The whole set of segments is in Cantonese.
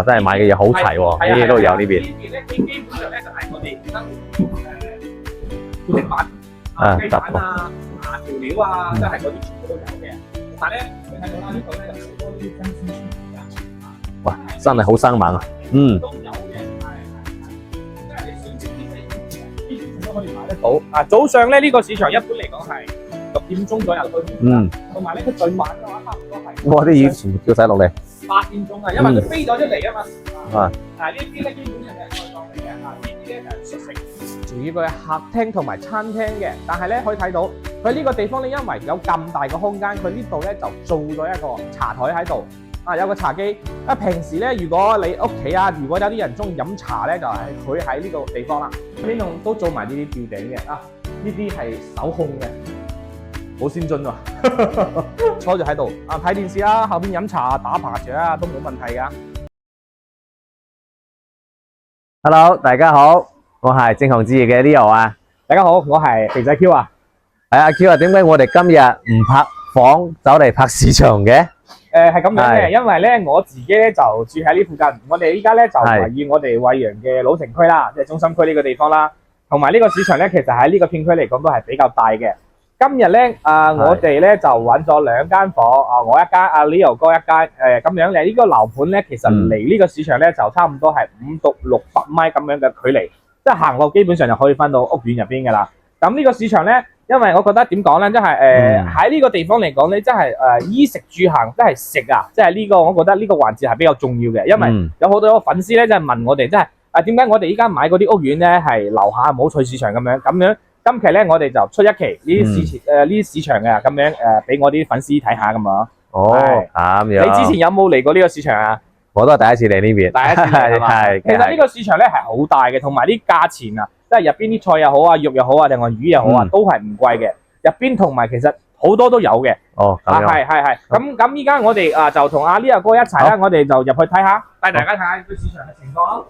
真係買嘅嘢好齊喎，呢啲都有呢邊。呢邊咧基本上咧就係我哋副食品雞蛋啊、調料啊，即係嗰啲全部都有嘅。但係咧，你睇到啦，呢度咧有好多呢啲新鮮食品㗎。哇，真係好生猛啊！嗯。都有嘅，即係你想食啲咩，基本上都可以買得到。早上咧呢個市場一般嚟講係6點鐘左右開門。同埋咧佢最晚嘅話，差唔多係。哇！啲魚全部跳晒落嚟。8點鐘啊，因為佢飛咗出嚟啊嘛。呢啲咧基本上係外檔嚟嘅，呢啲咧就係熟食。主要佢係客廳同埋餐廳嘅，但係咧可以睇到佢呢個地方咧，因為有咁大個空間，佢呢度咧就做咗一個茶台喺度，有個茶幾。平時咧，如果你屋企如果有啲人中意飲茶咧，就係佢喺呢個地方啦。呢度都做埋呢啲吊頂嘅，呢啲係手控嘅。好先進喎，坐住喺度睇電視啦，後邊飲茶打麻雀都冇問題噶。Hello， 大家好，我係正行志嘅 Leo 啊。大家好，我係肥仔 Q 啊。係阿 Q 啊，點解我哋今日唔拍房走嚟拍市場嘅？係咁樣嘅，因為咧我自己咧就住喺呢附近，我哋依家咧就圍繞我哋惠陽嘅老城區啦，即係中心區呢個地方啦，同埋呢個市場咧，其實喺呢個片區嚟講都係比較大嘅。今日咧，我哋咧就揾咗2間房，我一間，阿 Leo 哥一間，咁樣咧，呢個樓盤咧，其實離呢個市場咧就差唔多係5到600米咁樣嘅距離，即係行路基本上就可以翻到屋苑入邊噶啦。咁呢個市場咧，因為我覺得點講咧，即係喺呢個地方嚟講咧，即係衣食住行，即係食啊，即係呢個我覺得呢個環節係比較重要嘅，因為有好多粉絲咧，即係問我哋，即係點解我哋依家買嗰啲屋苑咧係樓下冇菜市場咁樣。今期咧，我哋就出一期呢啲市場嘅咁樣俾我啲粉絲睇下咁啊。哦，咁樣。你之前有冇嚟過呢個市場啊？我都係第一次嚟呢邊。第一次係嘛？其實呢個市場咧係好大嘅，同埋啲價錢啊，即係入邊啲菜又好啊，肉又好啊，定係魚又好啊，都係唔貴嘅。入邊同埋其實好多都有嘅。哦，係。咁依家我哋就同阿 Leo 哥一齊啦，我哋就入去睇下，帶大家睇下個市場嘅情況咯。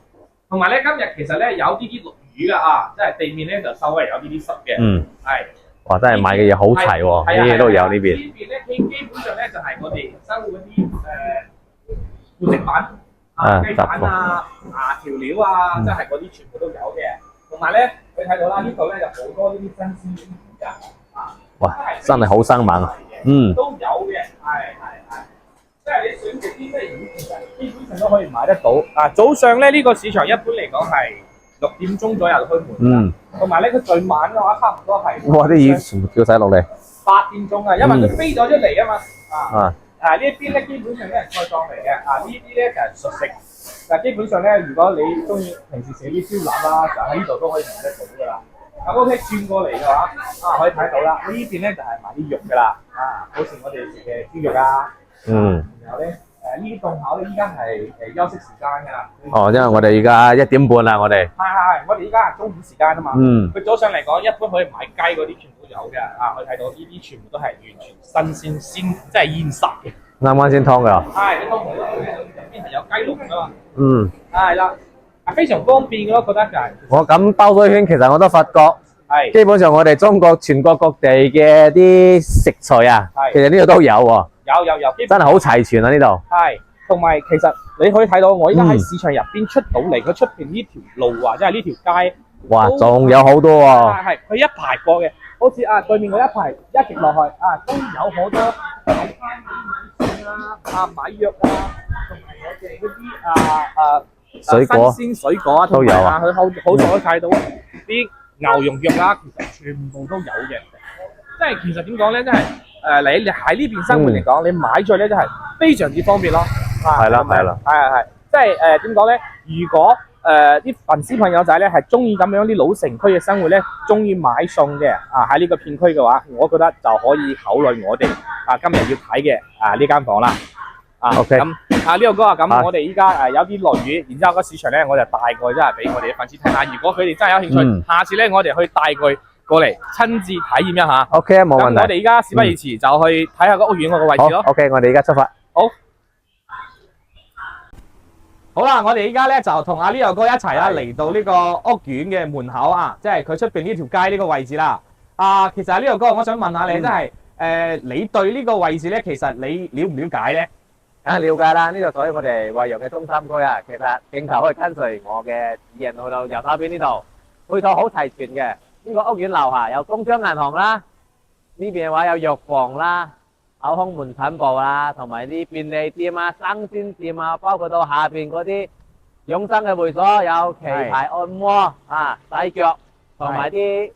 同埋咧，今日其實咧有啲落雨噶即係地面咧就稍微有啲濕嘅。係。哇，真係買嘅嘢好齊喎，呢啲都有呢邊。呢邊咧基本上咧就係我哋生活嗰啲副食品雞蛋調料即係嗰啲全部都有嘅。同埋咧，你睇到啦，呢度咧有好多呢啲新鮮魚㗎哇，真係好生猛啊！都有嘅，係。即係你想食啲咩魚，其實基本上都可以買得到。早上咧呢個市場一般嚟講係6點鐘左右開門。同埋咧佢最晚嘅話，差唔多係。哇！啲魚全部跳晒落嚟。8點鐘啊，因為佢飛咗出嚟啊嘛。呢一邊咧基本上都係菜檔嚟嘅。呢啲咧就係熟食。但基本上咧，如果你中意平時食啲燒臘啦，就喺呢度都可以買得到噶啦。咁 OK， 轉過嚟嘅話，可以睇到啦。呢邊咧就係賣啲肉噶啦。好似我哋食嘅豬肉啊。然後咧，呢啲檔口咧依家係休息時間㗎啦。哦，因為我哋而家1點半啦，我哋。係，我哋而家係中午時間啊嘛。佢早上嚟講，一般可以買雞嗰啲全部有嘅。可以睇到呢啲全部都係完全新鮮，即係現殺嘅。啱啱先劏㗎。係，你劏好啦，入邊係有雞籠㗎嘛。係啦，非常方便嘅咯，覺得就係。我咁兜咗一圈，其實我都發覺，基本上我哋中國全國各地嘅啲食材啊，其實呢度都有喎。有，真係好齊全啊！呢度係，同埋其實你可以睇到，我依家喺市場入邊出到嚟，佢出邊呢條路即係呢條街，哇，仲有好多喎。係，佢一排過嘅，好似對面嗰一排一直落去都有好多買餐買藥同埋我哋嗰啲水果、新鮮水果都有佢好在可以睇到啲牛茸肉啦，其實全部都有嘅。即係其實點講咧，即係。你喺呢邊生活嚟講，你買咗咧真係非常之方便咯。係啦，係，即係點講咧？如果啲粉絲朋友仔咧係中意咁樣啲老城區嘅生活咧，中意買餸嘅喺呢個片區嘅話，我覺得就可以考慮我哋今日要睇嘅呢間房啦。OK。咁Leo哥咁我哋依家有啲落雨，然之後個市場咧我就帶過真係俾我哋嘅粉絲睇下。如果佢哋真係有興趣，下次咧我哋去帶佢過嚟親自體驗一下。OK， 冇問題。咁我哋而家事不宜遲，就去睇下個屋苑嗰個位置咯。OK， 我哋而家出發。好啦，我哋而家咧就同阿 Leo 哥一齊嚟到呢個屋苑嘅門口即係佢出邊呢條街呢個位置啦。其實Leo哥，我想問下你，即係你對呢個位置咧，其實你了唔了解咧？梗係了解啦，呢度屬於我哋惠陽嘅中心區啊。其實鏡頭可以跟隨我嘅指引去到右手邊呢度，配套好齊全嘅。呢個屋苑樓下有工商銀行啦，呢邊嘅話有藥房啦、口腔門診部啦，同埋啲便利店啊、生鮮店啊，包括到下邊嗰啲養生嘅會所，有棋牌按摩啊、洗腳，同埋啲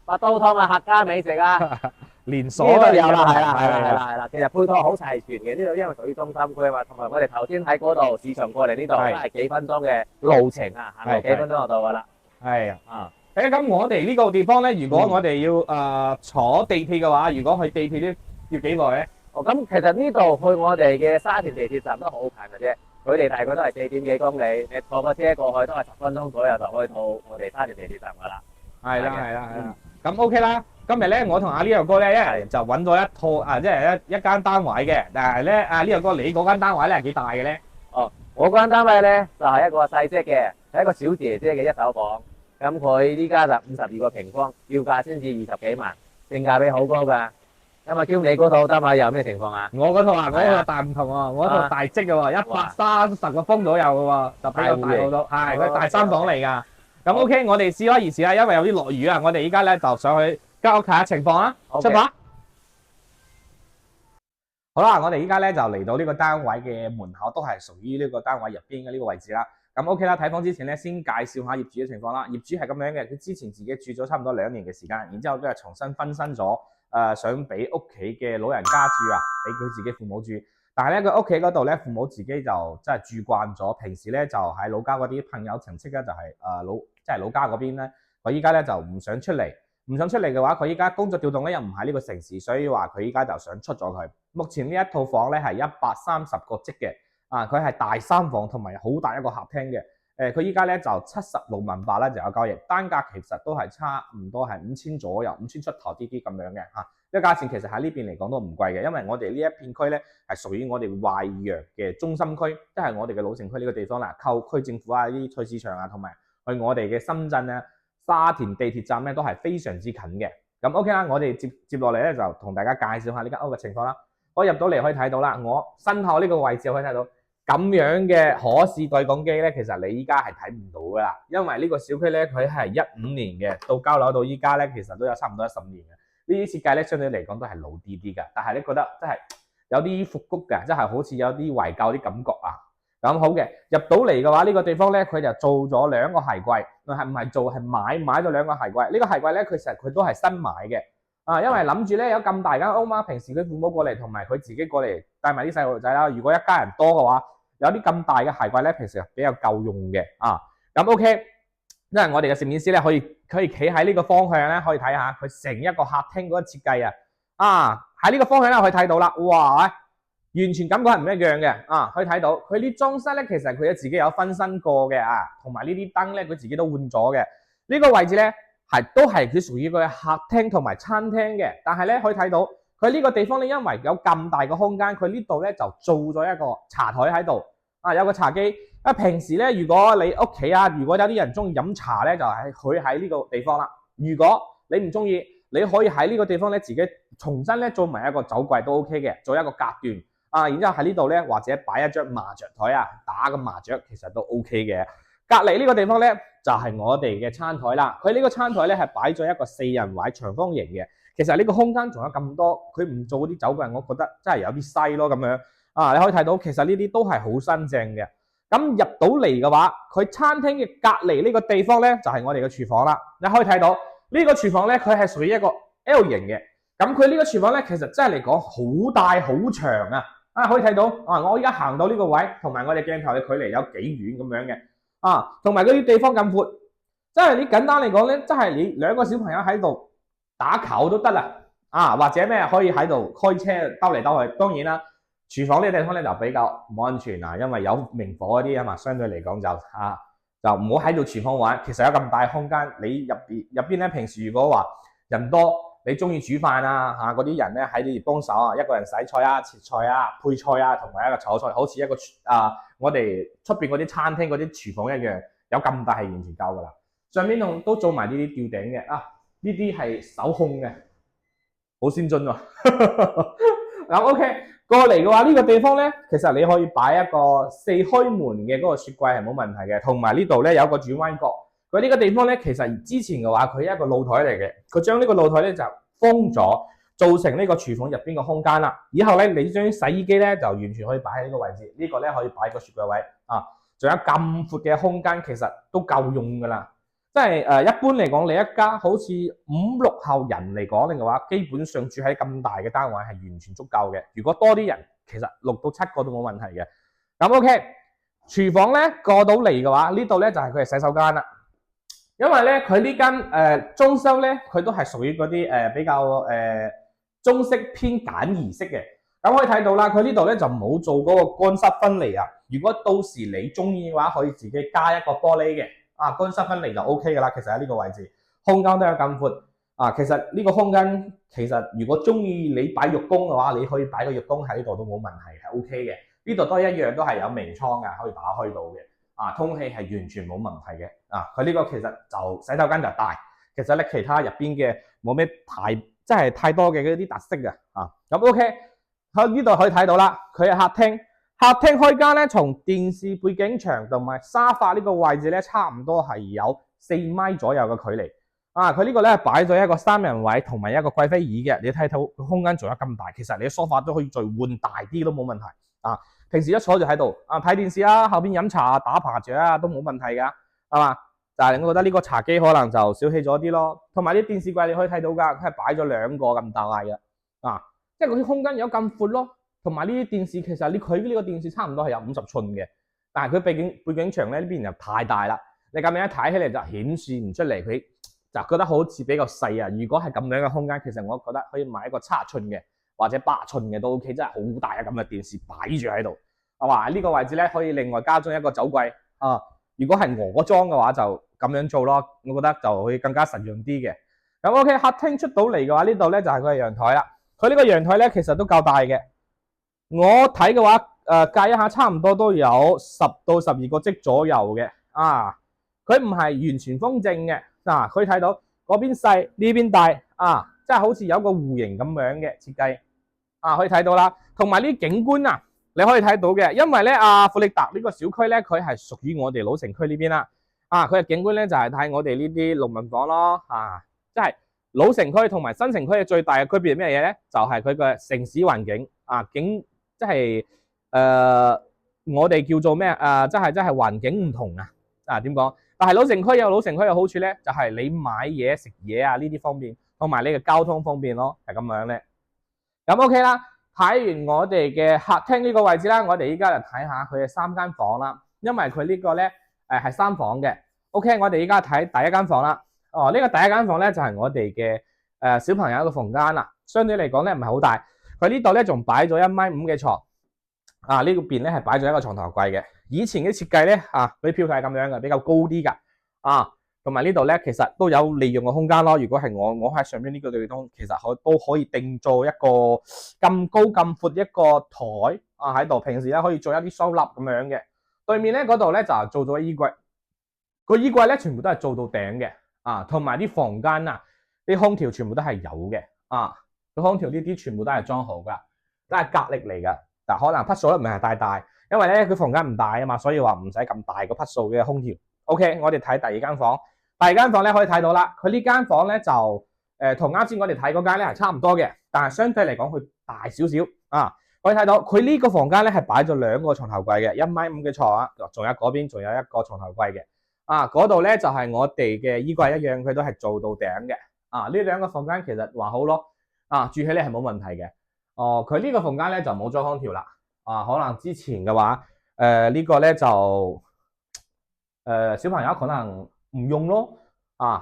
八刀湯啊、客家美食啊。連鎖呢都有啦，係係啦，其實配套好齊全嘅，呢度因為屬於中心區啊嘛，同埋我哋頭先喺嗰度市場過嚟呢度都係幾分鐘嘅路程啊，行路幾分鐘就到噶啦。係啊，咁我哋呢個地方咧，如果我哋要坐地鐵嘅話，如果去地鐵咧要幾耐咧？哦，咁其實呢度去我哋嘅沙田地鐵站都好近嘅啫，佢哋大概都係4點幾公里，你坐個車過去都係10分鐘左右就可以到我哋沙田地鐵站噶啦。係啦，咁 OK 啦。今日咧，我同阿呢個哥咧一嚟就揾咗一套即係一間單位嘅。但係咧，呢個哥你嗰間單位咧係幾大嘅咧？哦，我嗰間單位咧就係一個細隻嘅，係一個小姐姐嘅一手房。咁佢依家就52個平方，要價先至20幾萬，性價比好高㗎。咁啊，叫你嗰套單位有咩情況啊？我嗰套啊，我嗰套大唔同喎，我嗰套大積嘅喎，130個方左右嘅喎，就比較大好多。係，佢大3房嚟㗎。咁 OK，我哋試開試啦，因為有啲落雨啊，我哋依家咧就上去間屋睇下情況啦。出發。好啦，我哋依家咧就嚟到呢個單位嘅門口，都係屬於呢個單位入邊嘅呢個位置啦。咁 OK 啦，睇房之前咧，先介紹下業主嘅情況啦。業主係咁樣嘅，佢之前自己住咗差唔多2年嘅時間，然之後都係重新分身咗，想俾屋企嘅老人家住啊，俾佢自己父母住。但係咧，佢屋企嗰度咧，父母自己就真係住慣咗，平時咧就喺老家嗰啲朋友親戚咧，就係即係老家嗰邊咧，佢依家咧就唔想出嚟。唔想出嚟嘅話，佢依家工作調動咧又唔喺呢個城市，所以話佢依家就想出咗佢。目前呢一套房咧係130個積嘅，佢係大3房同埋好大一個客廳嘅。佢依家咧就76萬8啦，就有交易，單價其實都係差唔多係5000左右，5000出頭啲咁樣嘅嚇。呢個價錢其實喺呢邊嚟講都唔貴嘅，因為我哋呢一片區咧係屬於我哋惠陽嘅中心區，即係我哋嘅老城區呢個地方啦，靠區政府啊、啲菜市場啊，同埋去我哋嘅深圳啊、沙田地鐵站咧都係非常之近嘅。咁 OK 啦，我哋接落嚟咧就同大家介紹下呢間屋嘅情況啦。我入到嚟可以睇到啦，我身後呢個位置可以睇到咁樣嘅可視對講機咧，其實你依家係睇唔到噶啦，因為呢個小區咧佢係15年嘅，到交樓到依家咧其實都有差唔多15年嘅。呢啲設計咧相對嚟講都係老啲噶，但係咧覺得真係有啲復古嘅，即係好似有啲懷舊啲感覺啊。咁好嘅，入到嚟嘅話，呢個地方咧佢就做咗2個鞋櫃，係唔係做係買咗2個鞋櫃。呢個鞋櫃咧，其實佢都係新買嘅，因為諗住咧有咁大間屋嘛，平時佢父母過嚟同埋佢自己過嚟帶埋啲細路仔啦。如果一家人多嘅話，有啲咁大嘅鞋櫃咧，平時比較夠用嘅啊。咁 OK， 因為我哋嘅攝影師咧可以企喺呢個方向咧，可以睇下佢成一個客廳嗰個設計啊。喺呢個方向咧可以睇到啦，哇！完全感覺係唔一樣嘅可以睇到佢啲裝飾咧，其實佢自己有分身過嘅同埋呢啲燈咧，佢自己都換咗嘅。呢個位置咧都係佢屬於個客廳同埋餐廳嘅，但係咧可以睇到佢呢個地方咧，因為有咁大個空間，佢呢度咧就做咗一個茶台喺度有個茶几。平時咧，如果你屋企如果有啲人中意飲茶咧，就係佢喺呢個地方啦。如果你唔中意，你可以喺呢個地方咧自己重新咧做埋一個酒櫃都 OK 嘅，做一個隔斷。然之後喺呢度咧，或者擺一張麻雀台打個麻雀其實都 OK 嘅。隔離呢個地方咧，就係我哋嘅餐台啦。佢呢個餐台咧係擺咗一個4人位長方形嘅。其實呢個空間仲有咁多，佢唔做嗰啲酒櫃，我覺得真係有啲細咯咁樣。你可以睇到，其實呢啲都係好新淨嘅。咁入到嚟嘅話，佢餐廳嘅隔離呢個地方咧，就係我哋嘅廚房啦。你可以睇到呢個廚房咧，佢係屬於一個 L 型嘅。咁佢呢個廚房咧，其實真係嚟講好大好長可以睇到我依家行到呢個位，同埋我哋鏡頭嘅距離有幾遠咁樣嘅同埋嗰啲地方咁闊，即係你簡單嚟講咧，即係你2個小朋友喺度打球都得啦或者咩可以喺度開車兜嚟兜去。當然啦，廚房呢個地方咧就比較唔安全因為有明火嗰啲嘛，相對嚟講就唔好喺度廚房玩。其實有咁大空間，你入邊咧，平時如果話人多，你中意煮飯嗰啲人咧喺呢度幫手一個人洗菜切菜配菜同埋一個炒菜，好似一個我哋出邊嗰啲餐廳嗰啲廚房一樣，有咁大係完全夠噶啦。上面都做埋呢啲吊頂嘅呢啲係手控嘅，好先進咁 OK， 過嚟嘅話呢個地方咧，其實你可以擺一個4開門嘅嗰個雪櫃係冇問題嘅，同埋呢度咧有個轉彎角。佢呢個地方咧，其實之前嘅話佢係一個露台嚟嘅，佢將呢個露台咧就封咗，造成呢個廚房入邊嘅空間啦。以後咧你將洗衣機咧就完全可以擺喺呢個位置，呢個咧可以擺個雪櫃位啊，仲有咁闊嘅空間，其實都夠用噶啦。即係一般嚟講，你一家好似5、6口人嚟講嘅話，基本上住喺咁大嘅單位係完全足夠嘅。如果多啲人，其實6到7個都冇問題嘅。咁 OK， 廚房咧過到嚟嘅話，呢度咧就係佢嘅洗手間啦。因為咧佢呢間裝修咧，佢都係屬於嗰啲比較中式偏簡易式嘅。咁可以睇到啦，佢呢度咧就冇做嗰個乾濕分離啊。如果到時你中意嘅話，可以自己加一個玻璃嘅。乾濕分離就 OK 噶啦，其實喺呢個位置，空間都有咁闊其實呢個空間其實如果中意你擺浴缸嘅話，你可以擺個浴缸喺呢度都冇問題，係 OK 嘅。呢度都一樣，都係有明窗嘅，可以打開到嘅。通氣係完全冇問題嘅。佢呢個其實就洗手間就大，其實咧其他入邊嘅冇咩太多嘅嗰啲特色嘅。咁 OK， 喺呢度可以睇到啦，佢係客廳。客廳開間咧，從電視背景牆同埋沙發呢個位置咧，差唔多係有4米左右嘅距離。佢呢個咧擺咗一個3人位同埋一個貴妃椅嘅，你睇到個空間仲有咁大，其實你嘅梳化都可以再換大啲都冇問題。平時一坐就喺度睇電視啊，後邊飲茶打麻雀都冇問題噶，係嘛？但係我覺得呢個茶幾可能就小氣咗啲咯，同埋啲電視櫃你可以睇到噶，佢係擺咗2個咁大嘅，即係嗰啲空間有咁闊咯。同埋呢啲電視其實佢呢個電視差唔多係有50寸嘅，但係佢背景牆咧呢邊又太大啦，你咁樣一睇起嚟就顯示唔出嚟，佢就覺得好似比較細啊。如果係咁樣嘅空間，其實我覺得可以買一個70寸嘅或者80寸嘅都 OK， 真係好大啊！咁嘅電視擺住喺度，呢個位置咧可以另外加裝一個酒櫃如果係我裝嘅話就咁樣做咯，我覺得就會更加實用啲嘅。咁 OK， 客廳出到嚟嘅話，呢度咧就係佢嘅陽台啦。佢呢個陽台咧其實都夠大嘅。我睇嘅話，計一下差唔多都有10到12個積左右嘅，佢唔係完全方正嘅，可以睇到嗰邊細呢邊大，即係好似有個弧形咁樣嘅設計，可以睇到啦。同埋呢景觀你可以睇到嘅，因為咧富力達呢個小區咧，佢係屬於我哋老城區呢邊啦，佢嘅景觀咧就係睇我哋呢啲農民房咯，即係老城區同埋新城區嘅最大嘅區別係咩嘢咧？就係佢嘅城市環境即係我哋叫做咩即係環境唔同點講？但係老城區有老城區嘅好處咧，就係你買嘢食嘢呢啲方便，同埋你嘅交通方便咯，係咁樣咧。咁 OK 啦，睇完我哋嘅客廳呢個位置啦，我哋依家就睇下佢嘅3間房啦。因為佢呢個咧係3房嘅。OK， 我哋依家睇第一間房啦。呢個第一間房咧就係我哋嘅小朋友嘅房間啦。相對嚟講咧唔係好大。佢呢度咧仲擺咗1.5米嘅床，呢個邊咧係擺咗一個床頭櫃嘅。以前嘅設計咧嗰啲票係咁樣嘅，比較高啲噶，同埋呢度咧其實都有利用嘅空間咯。如果係我喺上邊呢個地方，其實都可以定做一個咁高咁闊一個台喺度，平時咧可以做一啲收納咁樣嘅。對面咧嗰度咧就做咗衣櫃，個衣櫃咧全部都係做到頂嘅，同埋啲房間啲空調全部都係有嘅，空調呢啲全部都係裝好噶，都係格力嚟噶。但可能匹數咧唔係太大，因為咧佢房間唔大啊嘛，所以話唔使咁大個匹數嘅空調。OK， 我哋睇第二間房。第二間房咧可以睇到啦，佢呢間房咧就同啱先我哋睇嗰間咧係差唔多嘅，但係相對嚟講佢大少少可以睇到佢呢個房間咧係擺咗2個床頭櫃嘅，1.5米嘅床仲有嗰邊仲有一個床頭櫃嘅。嗰度咧就係我哋嘅衣櫃一樣，佢都係做到頂嘅。呢2個房間其實還好咯。住起嚟係冇問題嘅。佢呢個房間咧就冇裝空調啦。可能之前嘅話，呢個咧就小朋友可能唔用咯。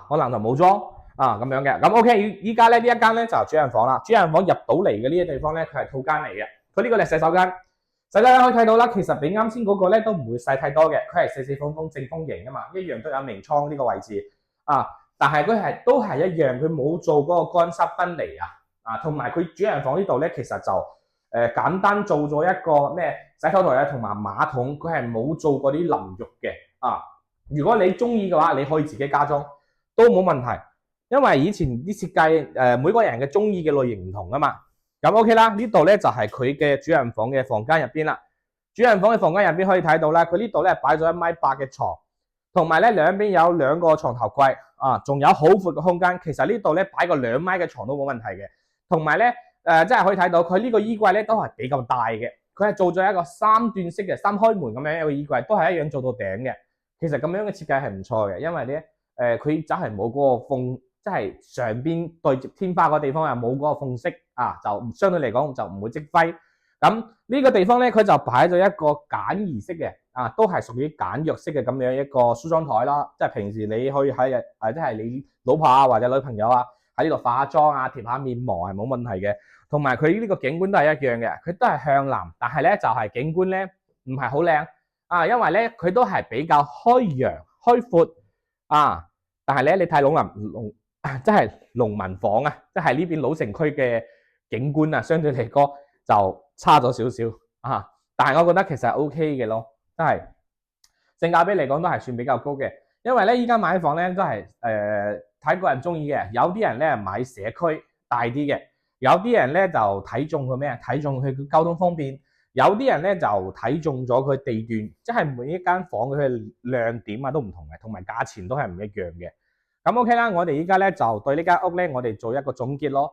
可能就冇裝咁樣嘅。咁 OK， 依家咧呢一間咧就主人房啦。主人房入到嚟嘅呢啲地方咧，佢係套間嚟嘅。佢呢個係洗手間，洗手間可以睇到啦。其實比啱先嗰個咧都唔會細太多嘅，佢係四方方正方形噶嘛，一樣都有明窗呢個位置但係佢都係一樣，佢冇做嗰個乾濕分離同埋佢主人房呢度咧，其實就簡單做咗一個咩洗手台同埋馬桶，佢係冇做嗰啲淋浴嘅如果你中意嘅話，你可以自己加裝都冇問題，因為以前啲設計每個人嘅中意嘅類型唔同啊嘛。咁 OK 啦，呢度咧就係佢嘅主人房嘅房間入邊啦。主人房嘅房間入邊可以睇到啦，佢呢度咧擺咗1.8米嘅床，同埋咧兩邊有2個床頭櫃啊，仲有好闊嘅空間。其實呢度咧擺個2米嘅床都冇問題嘅。同埋咧即係可以睇到佢呢個衣櫃咧都係比較大嘅，佢係做咗一個3段式嘅3開門咁樣一個衣櫃，都係一樣做到頂嘅。其實咁樣嘅設計係唔錯嘅，因為咧佢就係冇嗰個縫，即係上邊對接天花個地方又冇嗰個縫隙啊，就相對嚟講就唔會積灰。咁呢個地方咧，佢就擺咗一個簡易式嘅啊，都係屬於簡約式嘅咁樣一個梳妝台啦。即係平時你可以喺即係你老婆啊或者女朋友啊喺呢度化下妝啊、貼下面膜係冇問題嘅。同埋佢呢個景觀都係一樣嘅，佢都係向南，但係咧就係景觀咧唔係好靚啊，因為咧佢都係比較開揚開闊啊。但係咧你睇即係農民房啊，即係呢邊老城區嘅景觀啊，相對嚟講就差咗少少啊。但係我覺得其實係 OK 嘅咯，真係性價比嚟講都係算比較高嘅。因為咧依家買房咧都係睇個人中意嘅，有啲人咧買社區大啲嘅，有啲人咧就睇中佢咩啊？睇中佢交通方便，有啲人咧就睇中咗佢地段，即係每一間房佢嘅亮點啊都唔同嘅，同埋價錢都係唔一樣嘅。咁 OK 啦，我哋依家咧就對呢間屋咧，我哋做一個總結咯。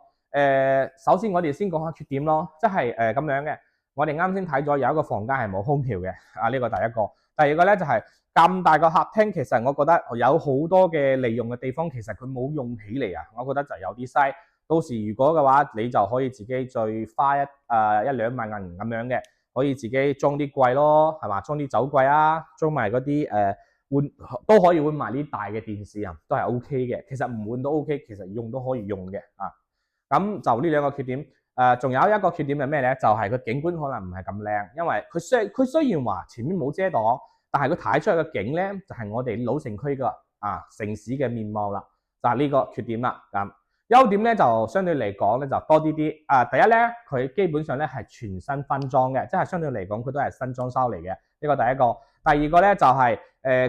首先我哋先講下缺點咯，即係咁樣嘅。我哋啱先睇咗有一個房間係冇空調嘅，啊呢個第一個。第二個咧就係咁大個客廳，其實我覺得有好多嘅利用嘅地方，其實佢冇用起嚟啊，我覺得就有啲嘥。到時如果嘅話，你就可以自己再花1兩萬銀咁樣嘅，可以自己裝啲櫃咯，係嘛？裝啲酒櫃啊，裝埋嗰啲都可以換埋啲大嘅電視啊，都係 OK 嘅。其實唔換都 OK， 其實用都可以用嘅啊。咁就呢兩個缺點，仲有一個缺點係咩咧？就係個景觀可能唔係咁靚，因為佢雖然話前面冇遮擋，但係佢睇出去嘅景咧就係我哋老城區嘅城市嘅面貌啦，就係呢個缺點啦。咁優點咧就相對嚟講咧就多啲啲。第一咧佢基本上咧係全新分裝嘅，即係相對嚟講佢都係新裝修嚟嘅。呢個第一個。第二個咧就係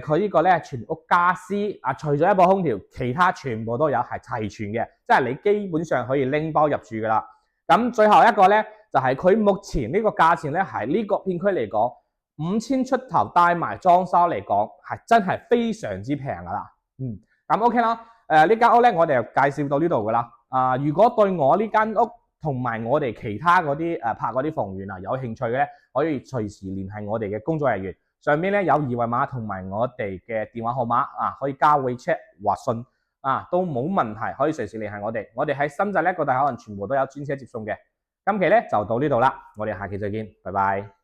佢呢個咧全屋家私除咗一部空調，其他全部都有係齊全嘅，即係你基本上可以拎包入住噶啦。咁最後一個咧就係佢目前呢個價錢咧係呢個片區嚟講5000出頭，帶埋裝修嚟講係真係非常之平噶啦。咁 OK 啦。呢間屋咧我哋就介紹到呢度噶啦。如果對我呢間屋同埋我哋其他嗰啲拍嗰啲房源有興趣嘅咧，可以隨時聯繫我哋嘅工作人員。上面咧有二維碼同埋我哋嘅電話號碼可以加 WeChat 或信都冇問題，可以隨時聯繫我哋。我哋喺深圳咧各大口岸全部都有專車接送嘅。今期咧就到呢度啦，我哋下期再見，拜拜。